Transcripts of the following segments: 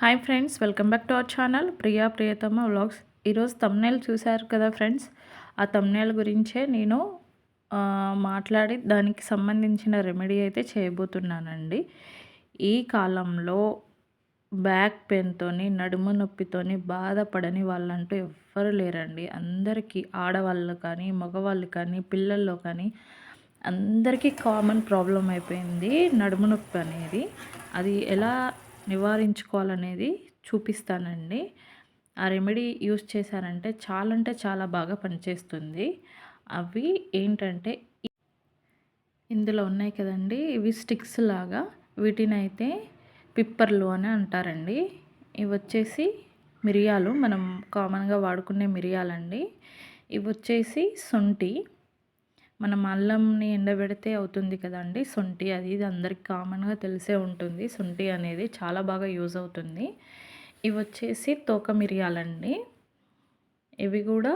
Hi friends, welcome back to our channel Priyatama vlogs. ఈరోజు thumbnail చూశారు కదా friends. ఆ థంబ్నెయిల్ గురించే నేను మాట్లాడి దానికి సంబంధించిన రెమెడీ అయితే చేయబోతున్నానండి. ఈ కాలంలో బ్యాక్ పెయిన్తోని, నడుము నొప్పితోని బాధపడని వాళ్ళంటూ ఎవ్వరు లేరండి. అందరికీ, ఆడవాళ్ళు కానీ, మగవాళ్ళు కానీ, పిల్లల్లో కానీ అందరికీ కామన్ ప్రాబ్లం అయిపోయింది నడుము నొప్పి అనేది. అది ఎలా నివారించుకోవాలనేది చూపిస్తానండి. ఆ రెమెడీ యూజ్ చేశారంటే చాలా బాగా పనిచేస్తుంది. అవి ఏంటంటే ఇందులో ఉన్నాయి కదండి, ఇవి స్టిక్స్ లాగా. వీటినైతే పిప్పర్లు అని అంటారండి. ఇవి వచ్చేసి మిరియాలు, మనం కామన్గా వాడుకునే మిరియాలండి. ఇవి వచ్చేసి శొంఠి, మనం అల్లంని ఎండబెడితే అవుతుంది కదండి శొంఠి, ఇది అందరికి కామన్గా తెలిసే ఉంటుంది. శొంఠి అనేది చాలా బాగా యూజ్ అవుతుంది. ఇవి వచ్చేసి తోక మిరియాలండి. ఇవి కూడా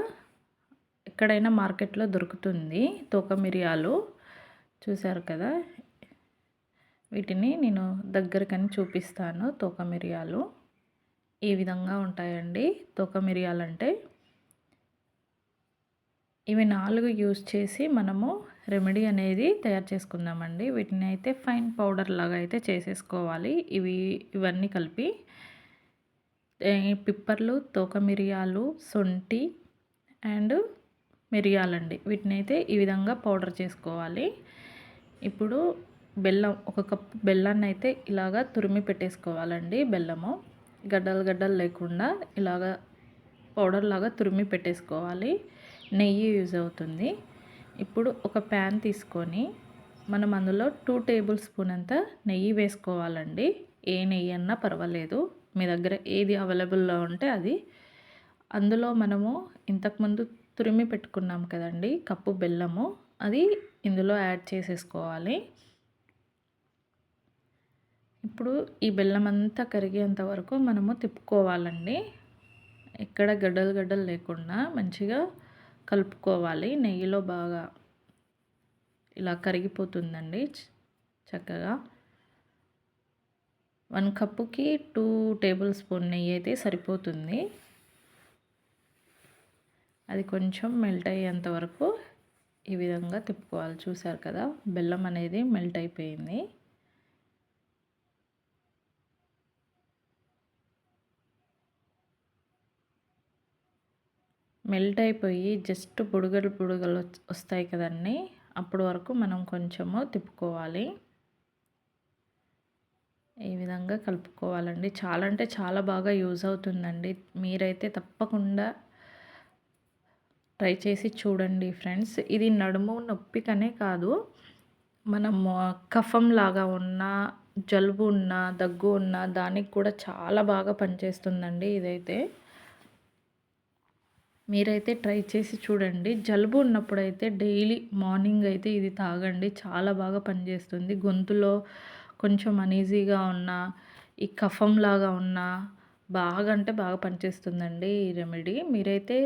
ఎక్కడైనా మార్కెట్లో దొరుకుతుంది తోక మిరియాలు. చూసారు కదా, వీటిని నేను దగ్గరకని చూపిస్తాను. తోక మిరియాలు ఈ విధంగా ఉంటాయండి. తోక మిరియాలు అంటే ఇవి 4 యూజ్ చేసి మనము రెమెడీ అనేది తయారు చేసుకుందామండి. వీటిని అయితే ఫైన్ పౌడర్ లాగా అయితే చేసేసుకోవాలి. ఇవన్నీ కలిపి పిప్పర్లు, తోక మిరియాలు, శొంఠి అండ్ మిరియాలండి. వీటిని అయితే ఈ విధంగా పౌడర్ చేసుకోవాలి. ఇప్పుడు బెల్లం, 1 కప్పు బెల్లాన్ని అయితే ఇలాగా తురిమి పెట్టేసుకోవాలండి. బెల్లము గడ్డలు లేకుండా ఇలాగా పౌడర్ లాగా తురిమి పెట్టేసుకోవాలి. నెయ్యి యూజ్ అవుతుంది. ఇప్పుడు ఒక ప్యాన్ తీసుకొని మనం అందులో 2 టేబుల్ స్పూన్ అంత నెయ్యి వేసుకోవాలండి. ఏ నెయ్యి అన్నా పర్వాలేదు, మీ దగ్గర ఏది అవైలబుల్లో ఉంటే అది. అందులో మనము ఇంతకుముందు తురిమి పెట్టుకున్నాం కదండి కప్పు బెల్లము, అది ఇందులో యాడ్ చేసేసుకోవాలి. ఇప్పుడు ఈ బెల్లం అంతా కరిగేంత వరకు మనము తిప్పుకోవాలండి. ఎక్కడ గడ్డలు లేకుండా మంచిగా కలుపుకోవాలి. నెయ్యిలో బాగా ఇలా కరిగిపోతుందండి చక్కగా. 1 కప్పుకి 2 టేబుల్ స్పూన్ నెయ్యి అయితే సరిపోతుంది. అది కొంచెం మెల్ట్ అయ్యేంత వరకు ఈ విధంగా తిప్పుకోవాలి. చూసారు కదా, బెల్లం అనేది మెల్ట్ అయిపోయింది. మెల్ట్ అయిపోయి జస్ట్ బుడగలు వస్తాయి కదండి, అప్పటి వరకు మనం కొంచెము తిప్పుకోవాలి. ఈ విధంగా కలుపుకోవాలండి. చాలా అంటే చాలా బాగా యూజ్ అవుతుందండి. మీరైతే తప్పకుండా ట్రై చేసి చూడండి ఫ్రెండ్స్. ఇది నడుము నొప్పికనే కాదు, మనము కఫం లాగా ఉన్న, జలుబు ఉన్న, దగ్గు ఉన్న దానికి కూడా చాలా బాగా పనిచేస్తుందండి ఇదైతే. మీరైతే ట్రై చేసి చూడండి. జలుబు ఉన్నప్పుడైతే డైలీ మార్నింగ్ అయితే ఇది తాగండి, చాలా బాగా పనిచేస్తుంది. గొంతులో కొంచెం అనీజీగా ఉన్న, ఈ కఫం లాగా ఉన్న బాగా అంటే బాగా పనిచేస్తుందండి ఈ రెమెడీ. మీరైతే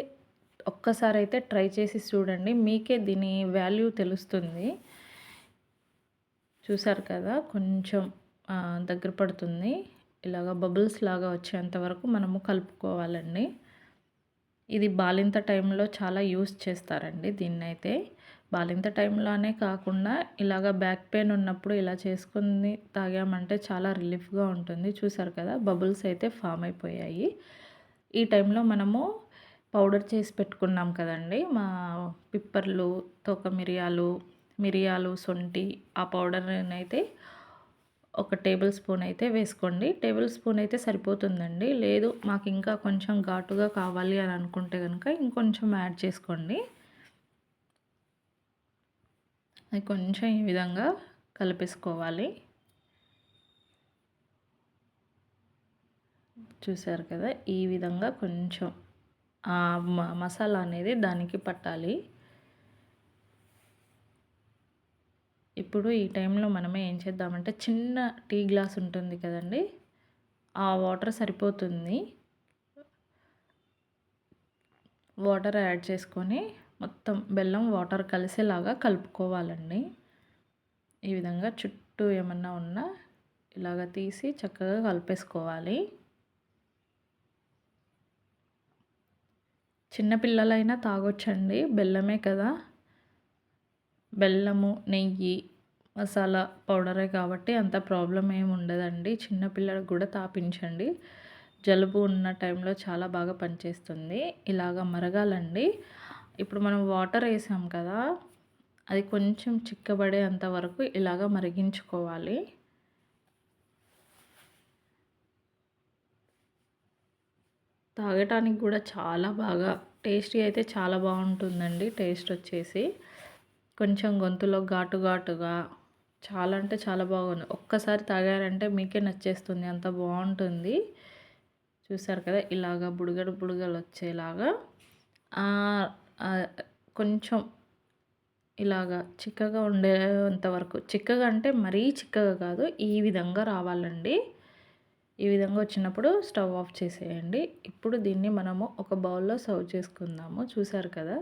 ఒక్కసారి అయితే ట్రై చేసి చూడండి, మీకే దీని వాల్యూ తెలుస్తుంది. చూసారు కదా, కొంచెం దగ్గర పడుతుంది. ఇలాగ బబుల్స్ లాగా వచ్చేంత వరకు మనము కలుపుకోవాలండి. ఇది బాలింత టైంలో చాలా యూస్ చేస్తారండి దీన్నైతే. బాలింత టైంలోనే కాకుండా ఇలాగ బ్యాక్ పెయిన్ ఉన్నప్పుడు ఇలా చేసుకుని తాగామంటే చాలా రిలీఫ్గా ఉంటుంది. చూసారు కదా, బబుల్స్ అయితే ఫామ్ అయిపోయాయి. ఈ టైంలో మనము పౌడర్ చేసి పెట్టుకున్నాం కదండి, మా పిప్పర్లు, తోక మిరియాలు, శొంఠి, ఆ పౌడర్ని అయితే 1 టేబుల్ స్పూన్ అయితే వేసుకోండి. టేబుల్ స్పూన్ అయితే సరిపోతుందండి. లేదు మాకు ఇంకా కొంచెం ఘాటుగా కావాలి అని అనుకుంటే కనుక ఇంకొంచెం యాడ్ చేసుకోండి. అది కొంచెం ఈ విధంగా కలిపేసుకోవాలి. చూసారు కదా, ఈ విధంగా కొంచెం మసాలా అనేది దానికి పట్టాలి. ఇప్పుడు ఈ టైంలో మనమే ఏం చేద్దామంటే, చిన్న టీ గ్లాస్ ఉంటుంది కదండి, ఆ వాటర్ సరిపోతుంది. వాటర్ యాడ్ చేసుకొని మొత్తం బెల్లం వాటర్ కలిసేలాగా కలుపుకోవాలండి. ఈ విధంగా చుట్టూ ఏమన్నా ఉన్నా ఇలాగ తీసి చక్కగా కలిపేసుకోవాలి. చిన్న పిల్లలైనా తాగొచ్చండి. బెల్లమే కదా! బెల్లము, నెయ్యి, మసాలా పౌడరే కాబట్టి అంత ప్రాబ్లమ్ ఏమి ఉండదండి. చిన్న పిల్లలకు కూడా తాపించండి. జలుబు ఉన్న టైంలో చాలా బాగా పనిచేస్తుంది. ఇలాగ మరగాలండి. ఇప్పుడు మనం వాటర్ ఏసాం కదా! అది కొంచెం చిక్కబడేంత వరకు ఇలాగ మరిగించుకోవాలి. తాగటానికి కూడా చాలా బాగా టేస్టీ అయితే చాలా బాగుంటుందండి. టేస్ట్ వచ్చేసి కొంచెం గొంతులో ఘాటు ఘాటుగా చాలా అంటే చాలా బాగుంది. ఒక్కసారి తాగారంటే మీకే నచ్చేస్తుంది, అంత బాగుంటుంది. చూసారు కదా, ఇలాగా బుడగలు బుడగలు వచ్చేలాగా కొంచెం ఇలాగా చిక్కగా ఉండేంత వరకు, చిక్కగా అంటే మరీ చిక్కగా కాదు, ఈ విధంగా రావాలండి. ఈ విధంగా వచ్చినప్పుడు స్టవ్ ఆఫ్ చేసేయండి. ఇప్పుడు దీన్ని మనము ఒక బౌల్లో సర్వ్ చేసుకుందాము. చూసారు కదా,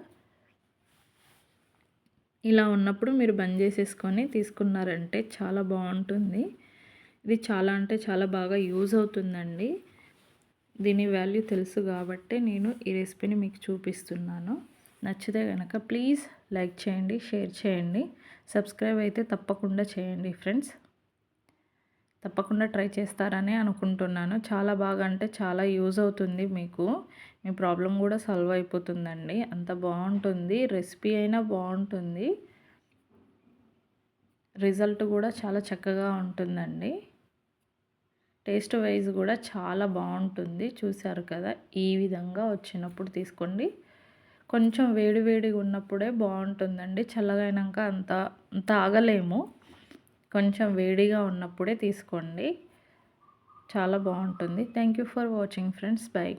ఇలా ఉన్నప్పుడు మీరు బంద్ చేసేసుకొని తీసుకున్నారంటే చాలా బాగుంటుంది. ఇది చాలా అంటే చాలా బాగా యూజ్ అవుతుందండి. దీని వాల్యూ తెలుసు కాబట్టి నేను ఈ రెసిపీని మీకు చూపిస్తున్నాను. నచ్చితే కనుక ప్లీజ్ లైక్ చేయండి, షేర్ చేయండి, సబ్స్క్రైబ్ అయితే తప్పకుండా చేయండి ఫ్రెండ్స్. తప్పకుండా ట్రై చేస్తారని అనుకుంటున్నాను. చాలా బాగా అంటే చాలా యూజ్ అవుతుంది మీకు. మీ ప్రాబ్లం కూడా సాల్వ్ అయిపోతుందండి. అంత బాగుంటుంది. రెసిపీ అయినా బాగుంటుంది. రిజల్ట్ కూడా చాలా చక్కగా ఉంటుందండి. టేస్ట్ వైజ్ కూడా చాలా బాగుంటుంది. చూసారు కదా, ఈ విధంగా వచ్చినప్పుడు తీసుకోండి. కొంచెం వేడి వేడిగా ఉన్నప్పుడే బాగుంటుందండి. చల్లగా అయినాక అంత తాగలేము. కొంచెం వేడిగా ఉన్నప్పుడే తీసుకోండి. చాలా బాగుంటుంది. Thank you for watching friends. By.